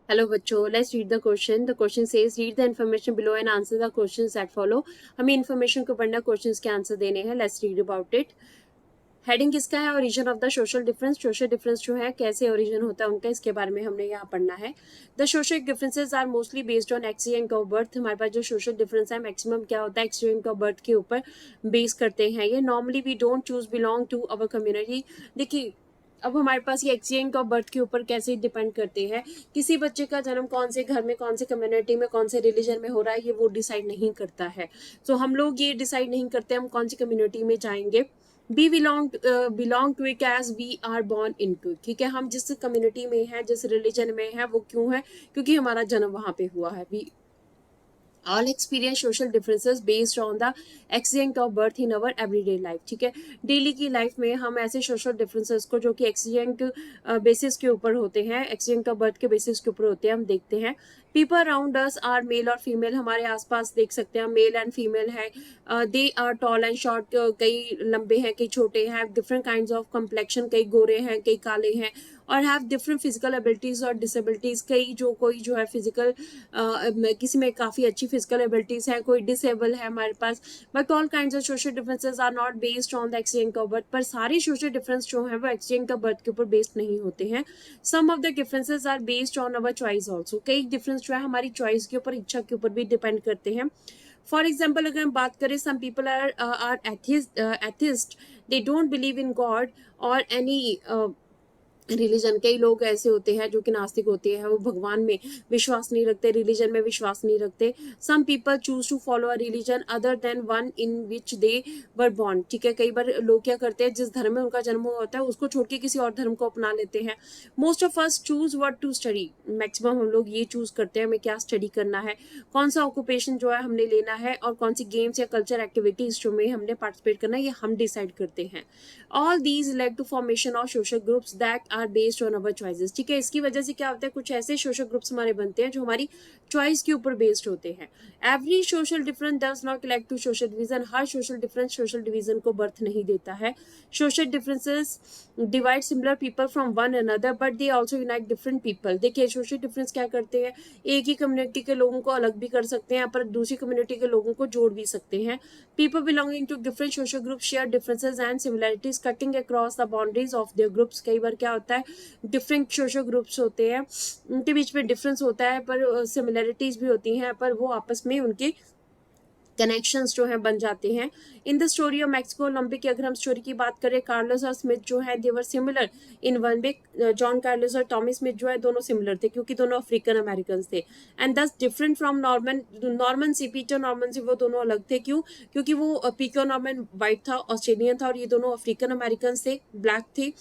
Hello बच्चों, let's read the question. The question says read the information below and answer the questions that follow. हमें information को पढ़ना, questions के answer देने हैं। Let's read about it. Heading किसका है? Origin of the social difference. Social difference जो है कैसे ओरिजिन होता है उनका, इसके बारे में हमने यहाँ पढ़ना है। The social differences are mostly based on accident of birth. हमारे पास जो सोशल डिफरेंस है मैक्सिमम क्या होता है, एक्सीडेंट ऑफ बर्थ के ऊपर बेस करते हैं। ये normally we don't choose belong to our community. देखिए, अब हमारे पास ये एक्सीडेंट ऑफ बर्थ के ऊपर कैसे डिपेंड करते हैं। किसी बच्चे का जन्म कौन से घर में, कौन से कम्युनिटी में, कौन से रिलीजन में हो रहा है, ये वो डिसाइड नहीं करता है। तो हम लोग ये डिसाइड नहीं करते हम कौन सी कम्युनिटी में जाएंगे। We belong to it as we are born into. ठीक है, हम जिस कम्युनिटी में है, जिस रिलीजन में है, वो क्यों है? क्योंकि हमारा जन्म वहां पे हुआ है। We all experience social differences based on the accident of birth in our everyday life. ठीक है, डेली की लाइफ में हम ऐसे सोशल डिफरेंसेस को जो कि एक्सीडेंट बेसिस के ऊपर होते हैं, एक्सीडेंट ऑफ बर्थ के बेसिस के ऊपर होते हैं, हम देखते हैं। People around us are male और फीमेल। हमारे आसपास देख सकते हैं मेल एंड फीमेल है। They are tall and short, कई लंबे हैं, कई छोटे हैं। डिफरेंट काइंड ऑफ कम्प्लेक्शन, कई गोरे हैं, कई काले हैं। और हैव डिफरेंट फिजिकल एबिलिटीज और डिसेबिलिटीज। कोई जो है फिजिकल, किसी में काफ़ी अच्छी फिजिकल एबिलिटीज है, कोई डिसेबल है हमारे पास। But all kind of social differences are not based on the accident of birth. पर सारे सोशल डिफरेंस जो है वो एक्सीडेंट ऑफ बर्थ के ऊपर बेस्ड नहीं होते हैं। Some of the differences are based on our choice also. कई डिफरेंस जो है हमारी चॉइस के ऊपर, इच्छा के ऊपर भी डिपेंड करते हैं। फॉर एग्जाम्पल अगर हम बात करें, some people are atheist. They don't believe in god और एनी रिलीजन। कई लोग ऐसे होते हैं जो कि नास्तिक होते हैं, वो भगवान में विश्वास नहीं रखते, रिलीजन में विश्वास नहीं रखते। Some people choose to follow a religion other than one in which they were born. ठीक है, कई बार लोग क्या करते हैं, जिस धर्म में उनका जन्म हुआ होता है उसको छोड़ के किसी और धर्म को अपना लेते हैं। Most of us choose what to study. Maximum हम लोग ये चूज करते हैं हमें क्या स्टडी करना है, कौन सा ऑक्यूपेशन जो है हमने लेना है, और कौन सी गेम्स या कल्चर एक्टिविटीज जो में हमने पार्टिसिपेट करना है, ये हम डिसाइड करते हैं। All these led to formation of social groups that are based on our choices. ठीक है, इसकी वजह से क्या होता है, कुछ ऐसे सोशल ग्रुप्स हमारे बनते हैं जो हमारी चॉइस के ऊपर बेस्ड होते हैं। Every social difference does not lead to social division. हर सोशल डिफरेंस सोशल डिवीजन को बर्थ नहीं देता है। Social differences divide similar people from one another but they also unite different people. देखिए, सोशल डिफरेंस क्या करते हैं, एक ही कम्युनिटी के लोगों को अलग भी कर सकते हैं, पर दूसरी कम्युनिटी के लोगों को जोड़ भी सकते हैं। People belonging to different social groups share differences and similarities cutting across the boundaries of their groups। कई बार क्या होता है, डिफरेंट सोशल ग्रुप्स होते हैं, उनके बीच में डिफरेंस होता है पर सिमिलैरिटीज भी होती हैं, पर वो आपस में उनके कनेक्शंस जो हैं बन जाते हैं। In the story of Mexico Olympic की अगर हम स्टोरी की बात करें, कार्लोस और स्मिथ जो है they were similar in one way. John Carlos और टॉमी स्मिथ जो है दोनों सिमिलर थे क्योंकि दोनों अफ्रीकन अमेरिकन थे। And thus different from Norman see, Peter Norman से वो दोनों अलग थे। क्यों? क्योंकि वो पीटर नॉर्मन वाइट था, ऑस्ट्रेलियन था, और ये दोनों अफ्रीकन अमेरिकन थे, ब्लैक थे।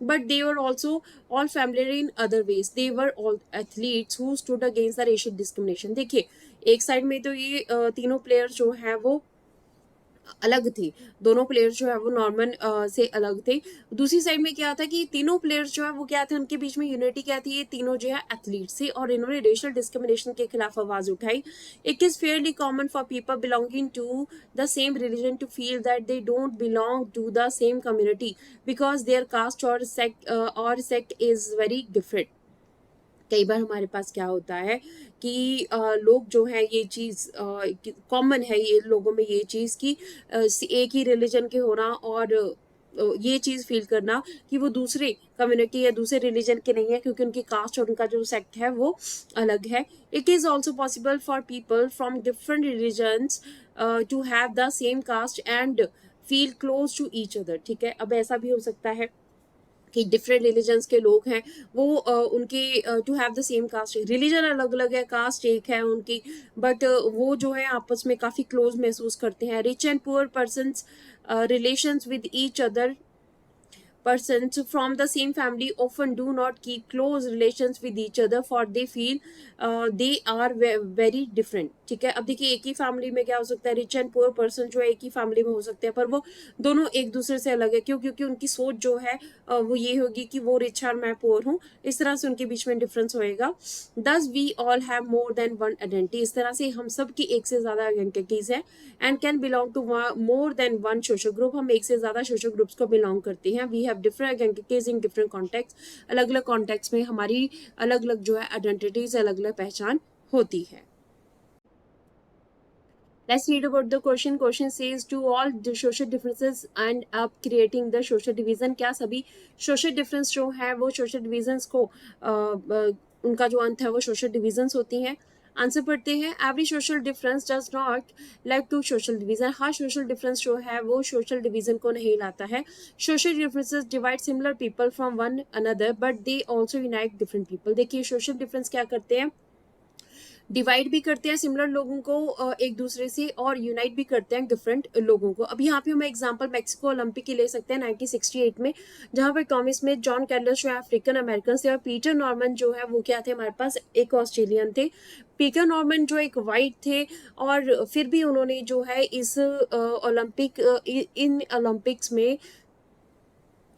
But they were also all familiar in other ways. They were all athletes who stood against the racial discrimination. देखिए, एक साइड में तो ये तीनों प्लेयर जो हैं वो अलग थे, दोनों प्लेयर्स जो है वो नॉर्मन से अलग थे। दूसरी साइड में क्या था कि तीनों प्लेयर्स जो है वो क्या थे, उनके बीच में यूनिटी क्या थी, ये तीनों जो है एथलीट्स थे और इन्होंने रेशियल डिस्क्रिमिनेशन के खिलाफ आवाज उठाई। It is fairly common for people belonging to the same religion to feel that they don't belong to the same community because their caste और सेक्ट इज वेरी डिफरेंट। कई बार हमारे पास क्या होता है कि लोग जो है ये चीज़ कॉमन है, ये लोगों में ये चीज़ कि एक ही रिलीजन के होना और ये चीज़ फील करना कि वो दूसरे कम्युनिटी या दूसरे रिलीजन के नहीं है क्योंकि उनकी कास्ट और उनका जो सेक्ट है वो अलग है। It is also possible for people from different religions to have the same caste and feel close to each other. ठीक है, अब ऐसा भी हो सकता है कि डिफरेंट रिलीजन्स के लोग हैं वो उनके to have the same caste, religion अलग अलग है, कास्ट एक है उनकी, बट वो जो है आपस में काफ़ी क्लोज महसूस करते हैं। Rich and poor persons relations with each other persons from the same family often do not keep close relations with each other for they feel they are very different। ठीक है, अब देखिए एक ही फैमिली में क्या हो सकता है, रिच एंड पुअर पर्सन जो है एक ही फैमिली में हो सकते हैं पर वो दोनों एक दूसरे से अलग है। क्यों? क्योंकि उनकी सोच जो है वो ये होगी कि वो रिच है और मैं पुअर हूँ, इस तरह से उनके बीच में डिफरेंस होएगा। Thus we all have more than one identity. इस तरह से हम सब की एक से ज़्यादा आइडेंटिटीज है and can belong to more than one social group. हम एक से ज़्यादा सोशल ग्रुप्स को बिलोंग करते हैं। We have have different identities in different context, अलग अलग कॉन्टेक्स्ट में हमारी अलग अलग जो है आइडेंटिटीज, अलग अलग पहचान होती है. Let's read about the question. Question says, to all the social differences and up creating the social division. क्या सभी social difference जो है वो social divisions को उनका जो अंत है वो social divisions होती हैं. आंसर पढ़ते हैं. Every social difference does not lead to social division. हर सोशल डिफरेंस जो है वो सोशल डिवीजन को नहीं लाता है. Social differences divide similar people from one another but they also unite different people. देखिए सोशल डिफरेंस क्या करते हैं, डिवाइड भी करते हैं सिमिलर लोगों को एक दूसरे से और यूनाइट भी करते हैं डिफरेंट लोगों को. अब यहाँ पे हम एग्जांपल मैक्सिको ओलंपिक की ले सकते हैं 1968 में, जहाँ पर टॉमी स्मिथ, जॉन कैर्लोस जो है अफ्रीकन अमेरिकन थे और पीटर नॉर्मन जो है वो क्या थे हमारे पास, एक ऑस्ट्रेलियन थे. पीटर नॉर्मन जो एक वाइट थे और फिर भी उन्होंने जो है इस ओलंपिक्स में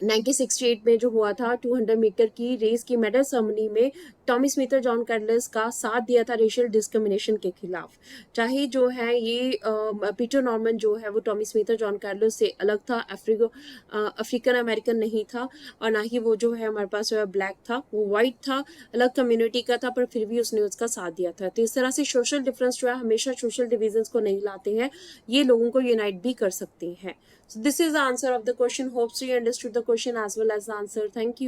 1968 में जो हुआ था 200 मीटर की रेस की मेडल सेरेमनी में टॉमी स्मिथ और जॉन कैर्लोस का साथ दिया था रेशियल डिस्क्रिमिनेशन के खिलाफ. चाहे जो है ये पीटर नॉर्मन जो है वो टॉमी स्मिथ और जॉन कैर्लोस से अलग था, अफ्रीकन अमेरिकन नहीं था और ना ही वो जो है हमारे पास जो है ब्लैक था, वो वाइट था, अलग कम्युनिटी का था, पर फिर भी उसने उसका साथ दिया था. तो इस तरह से सोशल डिफरेंस जो है हमेशा सोशल डिविजन्स को नहीं लाते हैं, ये लोगों को यूनाइट भी कर सकते हैं. So this is the answer of the question. Hopes you understood the question as well as the answer. Thank you.